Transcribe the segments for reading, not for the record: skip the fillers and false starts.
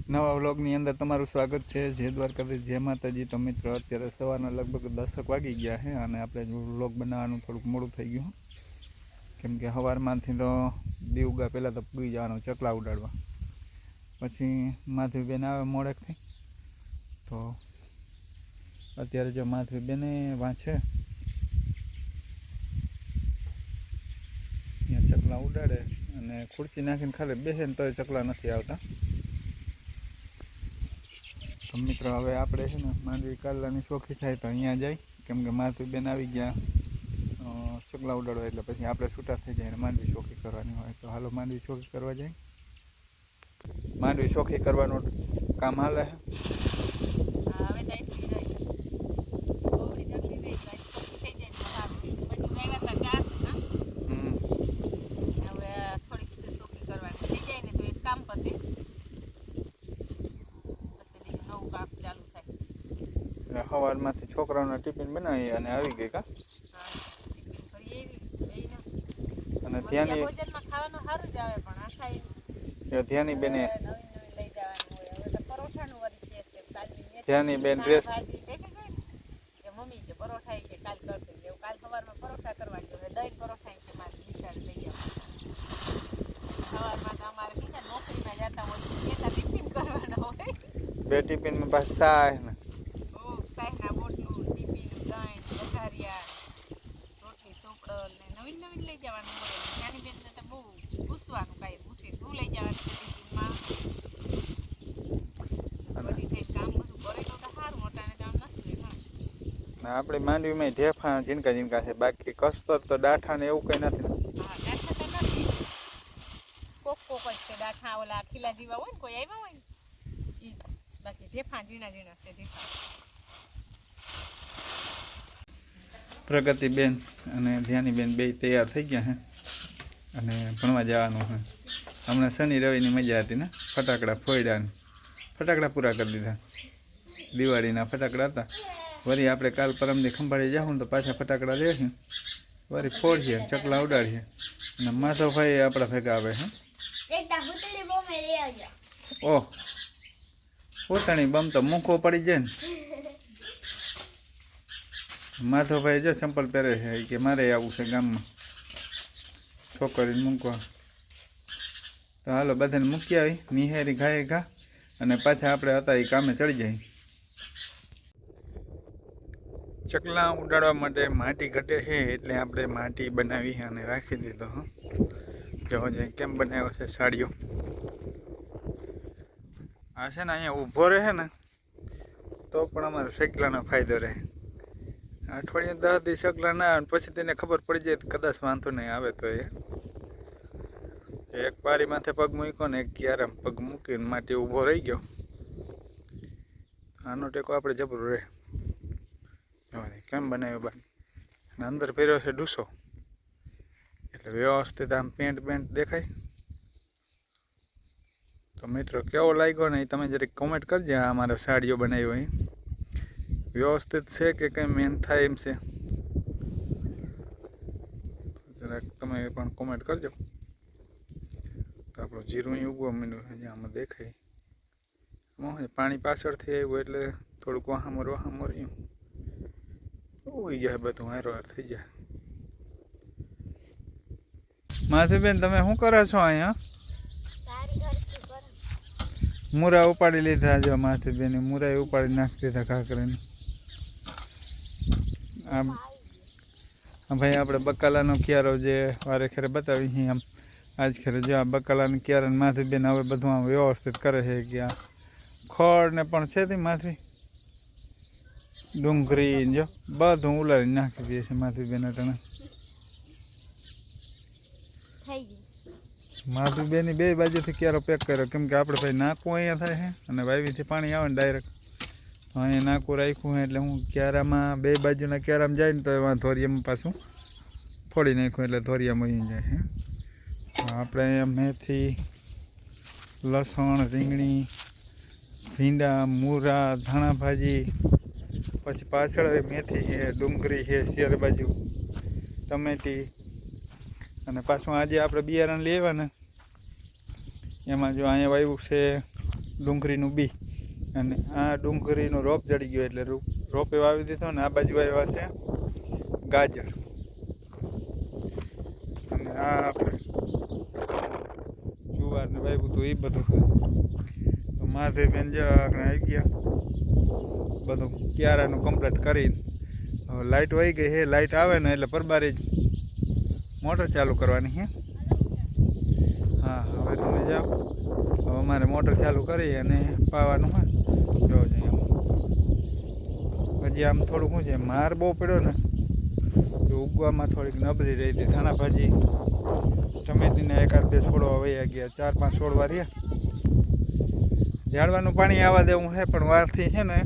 નવા વ્લોગની અંદર તમારું સ્વાગત છે। જય દ્વારકાધીશ, જય માતાજી। તો મિત્રો અત્યારે સવારના લગભગ 10 વાગી ગયા છે અને આપણે વ્લોગ બનાવવાનું થોડુંક મોડું થઈ ગયું, કેમ કે સવારમાંથી તો દીવગા પહેલાં તો પૂરી જવાનું ચકલા ઉડાડવા, પછી માધવીબેન આવે મોડેકથી, તો અત્યારે જો માધવીબેને વાંચે ત્યાં ચકલા ઉડાડે અને ખુરશી નાખીને ખાલી બેસે ને તોય ચકલા નથી આવતા। તો મિત્રો હવે આપણે છે ને માંડવી કાલાની શોખી થાય તો અહીંયા જાય, કેમ કે માધવીબેન આવી ગયા ચકલા ઉડાડવા, એટલે પછી આપણે છૂટા થઈ જાય અને માંડવી શોખી કરવાની હોય। તો હાલો માંડવી શોખી કરવા જાય। માંડવી શોખી કરવાનું કામ હાલે સવારમાંથી છોકરાઓના ટિફિન બનાવી અને આવી ગઈ કા, અને ધ્યાની બેને ધ્યાની બેન ડ્રેસ મમ્મી પરોઠા કે કાલ કરશે, કાલ સવારમાં પરોઠા કરવા ગયો, દહીં પરોઠા કે મારે બિચારી લઈ જાવ। સવારમાં અમારે બીજા નોકરીમાં જતા હોય એટલા ટિફિન કરવાના હોય, બે ટિફિનમાં પાછું સાય ને સાયના બોટલું, ટિફિન, દહીં, વઘારિયા, રોટલી, સોપડલ ને નવીન નવીન લઈ જવાનું હોય। નાની બેનને તો બહુ પૂછવાનું કાંઈ ઉઠી શું લઈ જવાનું છે ટિફિનમાં, બધી થઈ કામ બધું કરેલું તો સારું, મોટાને કામ નથી હા। આપણે માંડવીમાં ઢેફા ઝીણકા ઝીણકા છે, બાકી કસ્તર તો ડાઠા ને એવું કંઈ નથી। હા ડાઠા તો નથી, કોક કોક જ છે ડાઠા, ઓલા ખીલા જેવા હોય ને કોઈ આવ્યા હોય ને એ જ, બાકી ઢેફા ઝીણા ઝીણા છે ઢેફા। પ્રગતિબેન અને ધ્યાનીબેન બે તૈયાર થઈ ગયા છે અને ભણવા જવાનું છે। હમણાં શનિ રવિની મજા હતી ને, ફટાકડા ફોડ્યા, ફટાકડા પૂરા કરી દીધા, દિવાળીના ફટાકડા હતા। વળી આપણે કાલ પરમથી ખંભાળી જાઉં ને તો પાછા ફટાકડા લેશું, વળી ફોડીએ, ચકલા ઉડાડીએ, અને માધવભાઈ આપણા ભેગા આવે છે। ઓહ, પોતાની બમ તો મૂકો પડી જાય ને। માધવભાઈ જો ચંપલ પહેરે છે કે મારે આવવું છે ગામમાં છોકરીને મૂકવા। તો હાલો બધાને મૂકી આવી નિહારી ઘાએ ઘા, અને પાછા આપણે હતા એ કામે ચડી જાય। ચકલા ઉડાડવા માટે માટી ઘટે છે, એટલે આપણે માટી બનાવી અને રાખી દીધો। જોવો જાય કેમ બનાવ્યો છે સાડીઓ। આ છે ને અહીંયા ઊભો રહે ને તો પણ અમારે સકલાનો ફાયદો રહે। અઠવાડિયે 10 દી સકલા ના આવે પછી તેને ખબર પડી જાય કદાચ વાંધો નહીં આવે, તો એક પારી માથે પગ મૂક્યો ને એક ક્યારામ પગ મૂકીને માટી ઊભો રહી ગયો, આનો ટેકો આપણે જબરો રહે। કેમ બનાવ્યો બાકી, અને અંદર પહેર્યો છે ડૂસો, એટલે વ્યવસ્થિત આમ પેન્ટ દેખાય। તો મિત્રો કેવો લાગ્યો ને એ તમે જરીક કોમેન્ટ કરજો। અમારે સાડીઓ બનાવી હોય વ્યવસ્થિત છે કે કંઈ મેન થાય એમ છે, જરાક તમે પણ કોમેન્ટ કરજો। તો આપણું જીરું ઉગવા માંડ્યું છે, આમાં દેખાય પાણી પાછળથી આવ્યું એટલે થોડુંક વહામર રહ્યું, ઉઈ જાય બધું હારો હાર થઈ જાય। માધવીબેન તમે શું કરો છો અહીંયા? મૂરા ઉપાડી લીધા, જો માધવીબેન મૂરા ઉપાડી નાખી દીધા કાંકરીને। આમ ભાઈ આપણે બકાલાનો ક્યારો જે વારે ખેરે બતાવી છીએ આમ આજ ખેરે જો આ બકાલાનો ક્યારો માધવીબેન હવે બધું આમ વ્યવસ્થિત કરે છે કે આ ખડ ને પણ છે તે માધવી ડુંગળી જો બધું ઉલારી નાખી દે છે માધવીબેન અટાણે। માધવીબેનની બે બાજુથી ક્યારો પેક કર્યો, કેમ કે આપણે ભાઈ નાકું અહીંયા થાય છે અને વાવીથી પાણી આવે ને ડાયરેક્ટ, અહીંયા નાકું રાખ્યું છે એટલે હું ક્યારામાં બે બાજુના ક્યારામાં જાય ને તો એમાં ધોરિયામાં પાછું ફોડી નાખ્યું એટલે ધોરિયામાં વહી જાય છે। આપણે અહીંયા મેથી, લસણ, રીંગણી, ભીંડા, મૂરા, ધાણા ભાજી, પછી પાછળ મેથી છે, ડુંગળી છે, શેર બાજુ ટમેટી, અને પાછું આજે આપણે બિયારણ લેવા ને એમાં જો અહીંયા વાવ્યું છે ડુંગળીનું બી, અને આ ડુંગળીનો રોપ ચડી ગયો એટલે રોપે વાવી દીધો. ને આ બાજુ આવ્યા છે ગાજર, અને આ આપણે જુવાર ને વાવ્યું હતું એ બધું. તો માથે બેન જો આપણે આવી ગયા બધું ક્યારાનું કમ્પ્લીટ કરીને. હવે લાઇટ વહી ગઈ છે, લાઇટ આવે ને એટલે પરબારી જ મોટર ચાલુ કરવાની છે. હા, હવે તમે જાઓ. હવે અમારે મોટર ચાલુ કરી અને પાવાનું હોય. જો હજી આમ થોડુંક શું છે, માર બહુ પડ્યો ને તો ઉગવામાં થોડીક નબળી રહી હતી. ધાણા ભાજી ટમેટીને એકાદ બે છોડવા વયા ગયા, 4-5 છોડવા રહ્યા. ઝાડવાનું પાણી આવવા દેવું છે, પણ વારથી છે ને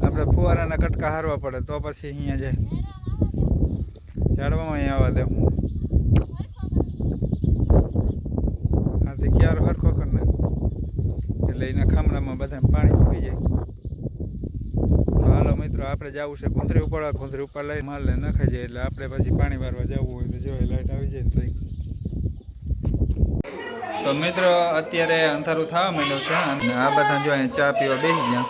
આપણે ફુવારાના કટકા હારવા પડે તો પછી અહીંયા જાય. ઝાડવામાં અહીં આવવા દેવું. આથી ક્યારો હરખો કરી નાખ એટલે એના ખામણામાં બધા પાણી મૂકી જાય. તો હાલો મિત્રો, આપણે જવું છે ગુંદરી ઉપાડવા. ગુંદરી ઉપાડ લઈ માલ નખાઈ જાય એટલે આપણે પછી પાણી વારવા જવું હોય તો જો લાઈટ આવી જાય ને તો મિત્રો અત્યારે અંધારું થવા માંડ્યું છે, અને આ બધા જો અહીંયા ચા પીવા બેસી ગયા.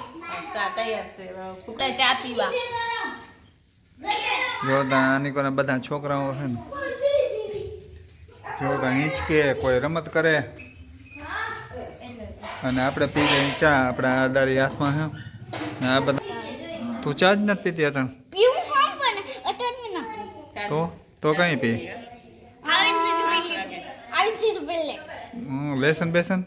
તૈયાર છે ફૂટા ચા પીવા. જોતા આની કોને બધા છોકરાઓ છે ને જોતા હિંચકે, કોઈ રમત કરે, અને આપણે પી લઈએ ચા. આપણા આડારી હાથમાં છે ને આ બધા. તું ચા જ નથી પીતી અટણ? તો કઈ પી? લેસન બેસન